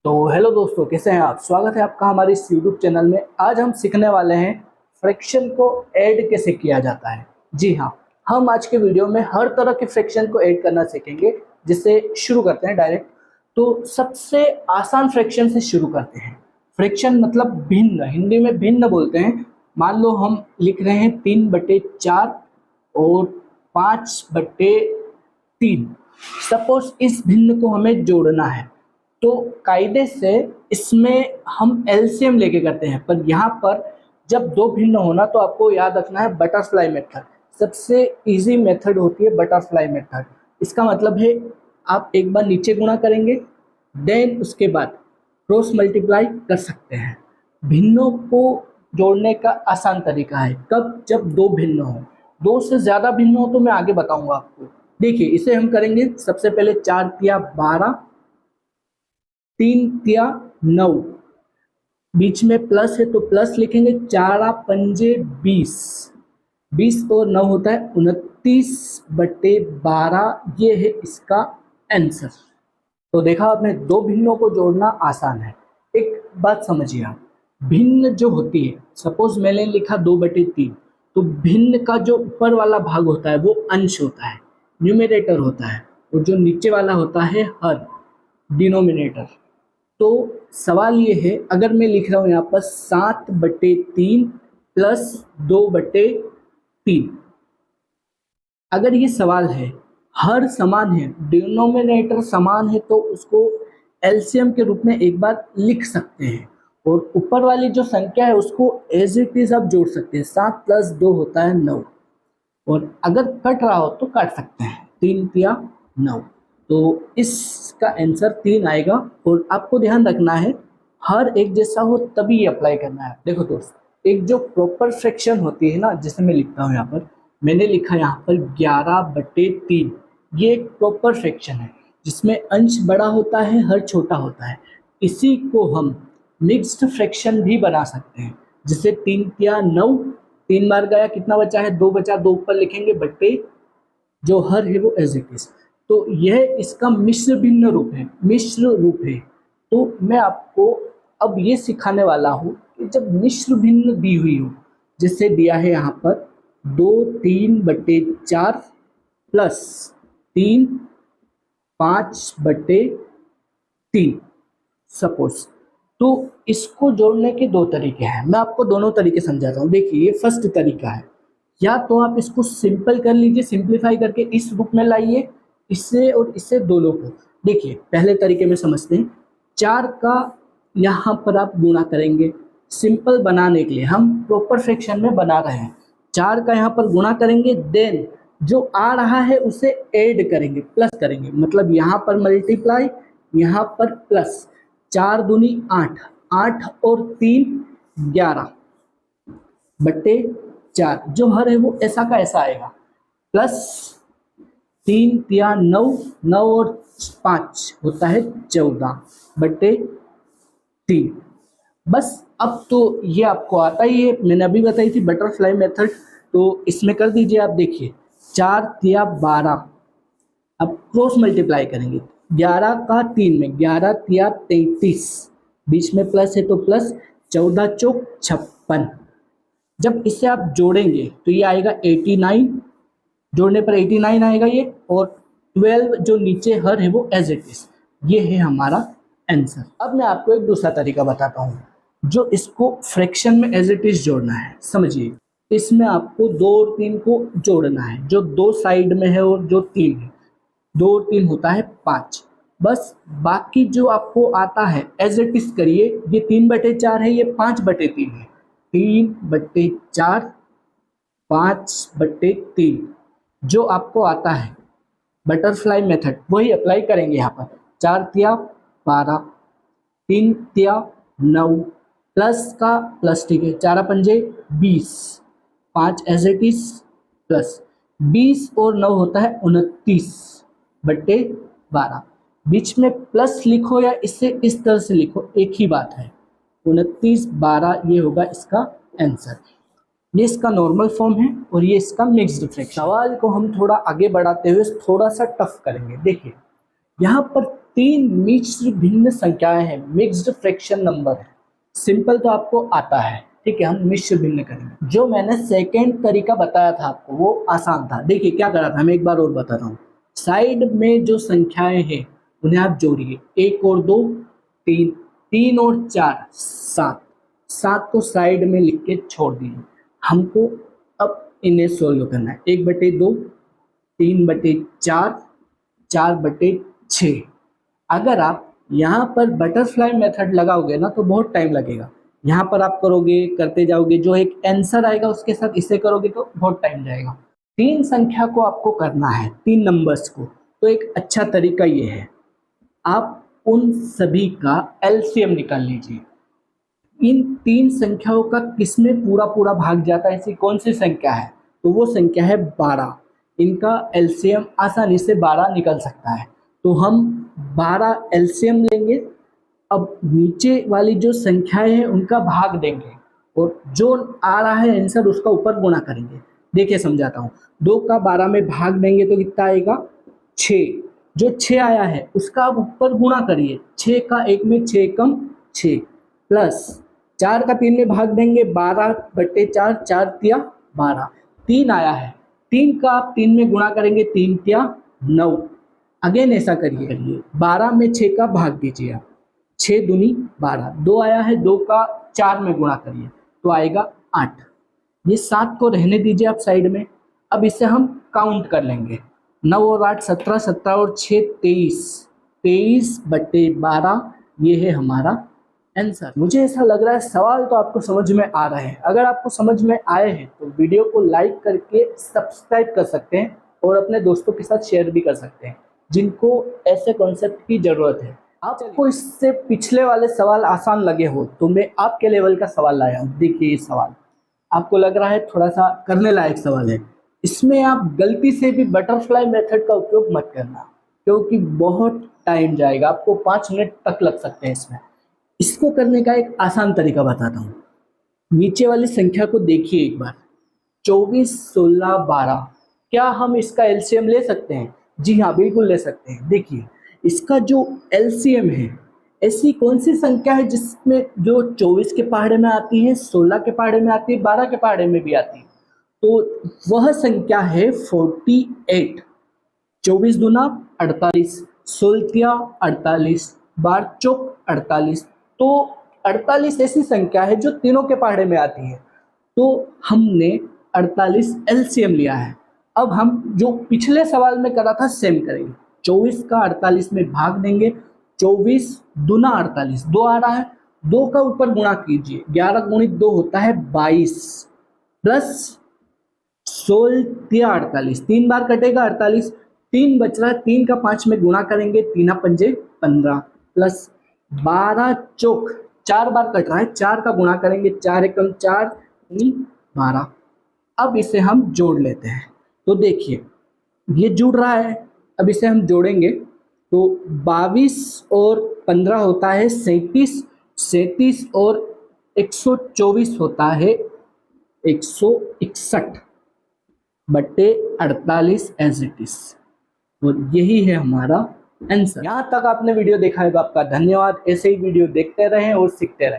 तो हेलो दोस्तों, कैसे हैं आप। स्वागत है आपका हमारे इस यूट्यूब चैनल में। आज हम सीखने वाले हैं फ्रैक्शन को ऐड कैसे किया जाता है। जी हाँ, हम आज के वीडियो में हर तरह के फ्रैक्शन को ऐड करना सीखेंगे। जिससे शुरू करते हैं डायरेक्ट। तो सबसे आसान फ्रैक्शन से शुरू करते हैं। फ्रैक्शन मतलब भिन्न, हिंदी में भिन्न बोलते हैं। मान लो हम लिख रहे हैं 3/4 और 5/3। सपोज इस भिन्न को हमें जोड़ना है तो कायदे से इसमें हम एलसीएम लेके करते हैं। पर यहाँ पर जब दो भिन्न होना तो आपको याद रखना है बटरफ्लाई मेथड। सबसे इजी मेथड होती है बटरफ्लाई मेथड। इसका मतलब है आप एक बार नीचे गुणा करेंगे, देन उसके बाद क्रॉस मल्टीप्लाई कर सकते हैं। भिन्नों को जोड़ने का आसान तरीका है कब, जब दो भिन्न हो। दो से ज़्यादा भिन्न हो तो मैं आगे बताऊंगा आपको। देखिए इसे हम करेंगे। सबसे पहले 4×3 = 12, 3×9, बीच में प्लस है तो प्लस लिखेंगे। 4×5 = 20, 20 और 9 होता है 29/12। ये है इसका आंसर। तो देखा आपने, दो भिन्नों को जोड़ना आसान है। एक बात समझिए आप, भिन्न जो होती है, सपोज मैंने लिखा 2/3, तो भिन्न का जो ऊपर वाला भाग होता है वो अंश होता है, न्यूमरेटर होता है, और जो नीचे वाला होता है हर, डिनोमिनेटर। तो सवाल ये है, अगर मैं लिख रहा हूँ यहाँ पर 7/3 + 2/3, अगर ये सवाल है, हर समान है, डिनोमिनेटर समान है, तो उसको एलसीएम के रूप में एक बार लिख सकते हैं। और ऊपर वाली जो संख्या है उसको एज इट इज आप जोड़ सकते हैं। 7 + 2 होता है 9, और अगर कट रहा हो तो काट सकते हैं। 3×9, तो इसका आंसर 3 आएगा। और आपको ध्यान रखना है हर एक जैसा हो तभी ये अप्लाई करना है। देखो दोस्त, एक जो प्रॉपर फ्रैक्शन होती है ना, जैसे मैं लिखता हूँ यहाँ पर, मैंने लिखा यहाँ पर 11/3। ये एक प्रॉपर फ्रैक्शन है जिसमें अंश बड़ा होता है, हर छोटा होता है। इसी को हम मिक्स्ड फ्रैक्शन भी बना सकते हैं। जैसे 3×9, 3 बार गया, कितना बचा है, 2 बचा, 2 ऊपर लिखेंगे, बट्टे जो हर है वो एज इट इज। तो यह इसका मिश्र भिन्न रूप है, मिश्र रूप है। तो मैं आपको अब ये सिखाने वाला हूँ कि जब मिश्र भिन्न दी हुई हो, जैसे दिया है यहाँ पर 2/3/4 + 3 5/3 सपोज। तो इसको जोड़ने के दो तरीके हैं, मैं आपको दोनों तरीके समझाता हूँ। देखिए ये फर्स्ट तरीका है, या तो आप इसको सिंपल कर लीजिए, सिंप्लीफाई करके इस रूप में लाइए, इससे और इससे दोनों को। देखिए पहले तरीके में समझते हैं। 4 का यहाँ पर आप गुणा करेंगे, सिंपल बनाने के लिए, हम प्रॉपर फ्रैक्शन में बना रहे हैं। 4 का यहाँ पर गुणा करेंगे, देन जो आ रहा है उसे ऐड करेंगे, प्लस करेंगे। मतलब यहाँ पर मल्टीप्लाई, यहाँ पर प्लस। 4 दूनी 8, 8 और 3 11/4। जो हर है वो ऐसा का ऐसा आएगा, प्लस 3×9, 9 और 5 होता है 14/3। बस अब तो ये आपको आता ही है, मैंने अभी बताई थी बटरफ्लाई मेथड। तो इसमें कर दीजिए आप। देखिए 4×12, अब क्रॉस मल्टीप्लाई करेंगे। 11 का 3 में, 11×3 = 33, बीच में प्लस है तो प्लस, 14×4 = 56। जब इसे आप जोड़ेंगे तो ये आएगा 89, जोड़ने पर 89 आएगा ये, और 12 जो नीचे हर है वो एज इट इज। ये है हमारा आंसर। अब मैं आपको एक दूसरा तरीका बताता हूँ जो इसको फ्रैक्शन में एज इट इज जोड़ना है। समझिए, इसमें आपको 2 और 3 को जोड़ना है, जो 2 साइड में है और जो 3 है। 2 और 3 होता है 5। बस बाकी जो आपको आता है एज इट इज करिए। ये 3/4 है, ये 5/3 है। 3/4, 5/3, जो आपको आता है बटरफ्लाई मेथड वही अप्लाई करेंगे यहाँ पर। 4×12, 3×9, प्लस का प्लस, ठीक है, 4×5 = 20, 5 एज इट इज, प्लस 20 और 9 होता है 29/12। बीच में प्लस लिखो या इसे इस तरह से लिखो, एक ही बात है। 29/12 ये होगा इसका आंसर। ये इसका नॉर्मल फॉर्म है और ये इसका मिक्स्ड फ्रैक्शन। सवाल को हम थोड़ा आगे बढ़ाते हुए थोड़ा सा टफ करेंगे। देखिए यहाँ पर तीन मिश्र भिन्न संख्याएं हैं, मिक्स्ड फ्रैक्शन नंबर है। सिंपल तो आपको आता है, ठीक है, हम मिश्र भिन्न करेंगे। जो मैंने सेकेंड तरीका बताया था आपको वो आसान था। देखिए क्या करा था, मैं एक बार और बता रहा हूँ। साइड में जो संख्याएं हैं उन्हें आप जोड़िए, 1 और 2 3, 3 और 4 7, 7 को साइड में लिख के छोड़ दिए। हमको अब इन्हें सोल्व करना है। 1/2, 3/4, 4/6। अगर आप यहाँ पर बटरफ्लाई मेथड लगाओगे ना तो बहुत टाइम लगेगा। यहाँ पर आप करोगे, करते जाओगे, जो एक आंसर आएगा उसके साथ इसे करोगे तो बहुत टाइम जाएगा। 3 संख्या को आपको करना है, 3 नंबर्स को, तो एक अच्छा तरीका ये है, आप उन सभी का एलसीएम निकाल लीजिए। इन 3 संख्याओं का किसमें पूरा पूरा भाग जाता है, ऐसी कौन सी संख्या है, तो वो संख्या है 12। इनका एलसीएम आसानी से 12 निकल सकता है, तो हम 12 एलसीएम लेंगे। अब नीचे वाली जो संख्याएं हैं उनका भाग देंगे और जो आ रहा है आंसर उसका ऊपर गुणा करेंगे। देखिए समझाता हूँ, 2 का 12 में भाग देंगे तो कितना आएगा, 6। जो 6 आया है उसका आप ऊपर गुणा करिए, 6 का 1 में 6 कम 6, प्लस 4 का 3 में भाग देंगे, 12/4, 4 तिया 12। 3 आया है, 3 का आप 3 में गुणा करेंगे, 3 तिया 9। अगेन ऐसा करिए, 12 में 6 का भाग दीजिए आप, 6 दूनी 12। 2 आया है, 2 का 4 में गुणा करिए तो आएगा 8। ये 7 को रहने दीजिए आप साइड में। अब इसे हम काउंट कर लेंगे, 9 और 8 17, 17 और 6 23, 23/12 ये है हमारा आंसर। मुझे ऐसा लग रहा है सवाल तो आपको समझ में आ रहे हैं। अगर आपको समझ में आए हैं तो वीडियो को लाइक करके सब्सक्राइब कर सकते हैं और अपने दोस्तों के साथ शेयर भी कर सकते हैं जिनको ऐसे कॉन्सेप्ट की ज़रूरत है। आपको इससे पिछले वाले सवाल आसान लगे हो तो मैं आपके लेवल का सवाल लाया हूँ। देखिए ये सवाल आपको लग रहा है थोड़ा सा करने लायक सवाल है, इसमें आप गलती से भी बटरफ्लाई मेथड का उपयोग मत करना क्योंकि बहुत टाइम जाएगा, आपको 5 मिनट तक लग सकते हैं इसमें। इसको करने का एक आसान तरीका बताता हूँ। नीचे वाली संख्या को देखिए एक बार, 24, 16, 12। क्या हम इसका एलसीएम ले सकते हैं? जी हाँ, बिल्कुल ले सकते हैं। देखिए इसका जो एलसीएम है, ऐसी कौन सी संख्या है जिसमें जो 24 के पहाड़े में आती है, 16 के पहाड़े में आती है, 12 के पहाड़े में भी आती है, तो वह संख्या है 48। 24 दूना 48, 16 48, 12 चौक 48। तो 48 ऐसी संख्या है जो तीनों के पहाड़े में आती है, तो हमने 48 एलसीएम लिया है। अब हम जो पिछले सवाल में करा था सेम करेंगे, 24 का 48 में भाग देंगे, 24 दूना 48, 2 आ रहा है, 2 का ऊपर गुणा कीजिए, 11 गुणित 2 होता है 22, प्लस 16 48, 3 बार कटेगा 48, 3 बच रहा है, 3 का 5 में गुणा करेंगे, 3 पंजे 15, प्लस 12 चौक 4 बार कट रहा है, 4 का गुणा करेंगे, 4 एकम 4 12। अब इसे हम जोड़ लेते हैं तो देखिए ये जुड़ रहा है। अब इसे हम जोड़ेंगे तो 22 और 15 होता है 37, 37 और 124 होता है 161/48 एज इट इज। और यही है हमारा आंसर। यहाँ तक आपने वीडियो देखा है तो आपका धन्यवाद। ऐसे ही वीडियो देखते रहें और सीखते रहें।